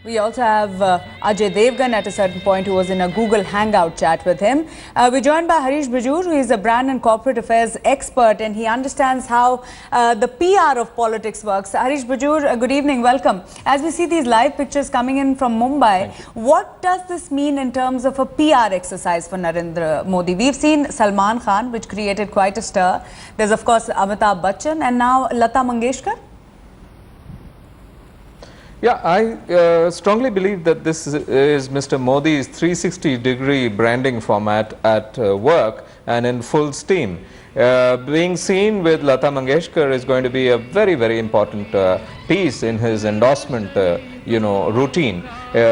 We also have Ajay Devgan at a certain point, who was in a Google Hangout chat with him. We're joined by Harish Bajur, who is a brand and corporate affairs expert, and he understands how the PR of politics works. Harish Bajur, good evening, welcome. As we see these live pictures coming in from Mumbai, what does this mean in terms of a PR exercise for Narendra Modi? We've seen Salman Khan, which created quite a stir. There's of course Amitabh Bachchan and now Lata Mangeshkar. Yeah, I strongly believe that this is Mr. Modi's 360-degree branding format at work and in full steam. Being seen with Lata Mangeshkar is going to be a very, very important piece in his endorsement, routine.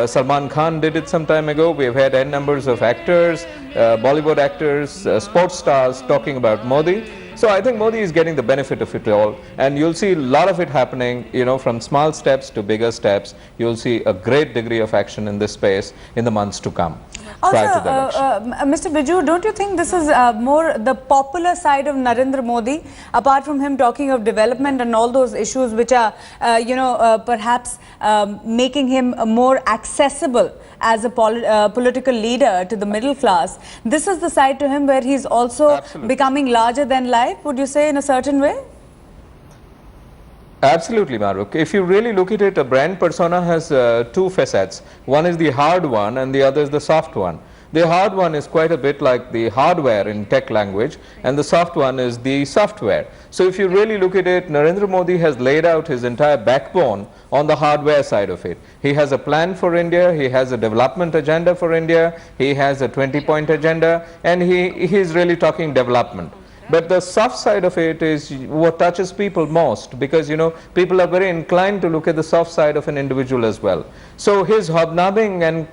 Salman Khan did it some time ago. We've had n numbers of actors, Bollywood actors, sports stars talking about Modi. So I think Modi is getting the benefit of it all, and you'll see a lot of it happening, from small steps to bigger steps. You'll see a great degree of action in this space in the months to come. Also, Mr. Biju, don't you think this is more the popular side of Narendra Modi, apart from him talking of development and all those issues which are, perhaps making him more accessible as a political leader to the middle class? This is the side to him where he's also becoming larger than life, would you say, in a certain way? Absolutely, Maruk. If you really look at it, a brand persona has two facets. One is the hard one and the other is the soft one. The hard one is quite a bit like the hardware in tech language, and the soft one is the software. So if you really look at it, Narendra Modi has laid out his entire backbone on the hardware side of it. He has a plan for India, he has a development agenda for India, he has a 20-point agenda, and he is really talking development. But the soft side of it is what touches people most, because people are very inclined to look at the soft side of an individual as well. So his hobnobbing and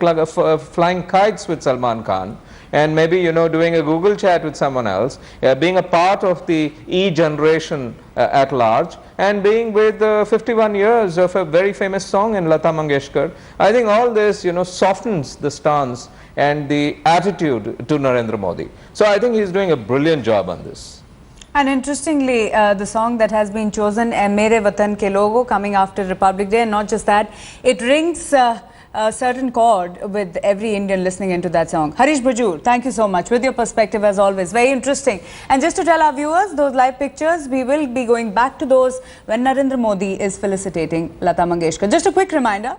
flying kites with Salman Khan, and maybe doing a Google chat with someone else, being a part of the E-generation at large, and being with 51 years of a very famous song in Lata Mangeshkar, I think all this softens the stance and the attitude to Narendra Modi. So I think he's doing a brilliant job on this. And interestingly, the song that has been chosen, Mere Watan Ke Logo, coming after Republic Day, and not just that, it rings a certain chord with every Indian listening into that song. Harish Bajur, thank you so much with your perspective as always. Very interesting. And just to tell our viewers, those live pictures, we will be going back to those when Narendra Modi is felicitating Lata Mangeshkar. Just a quick reminder.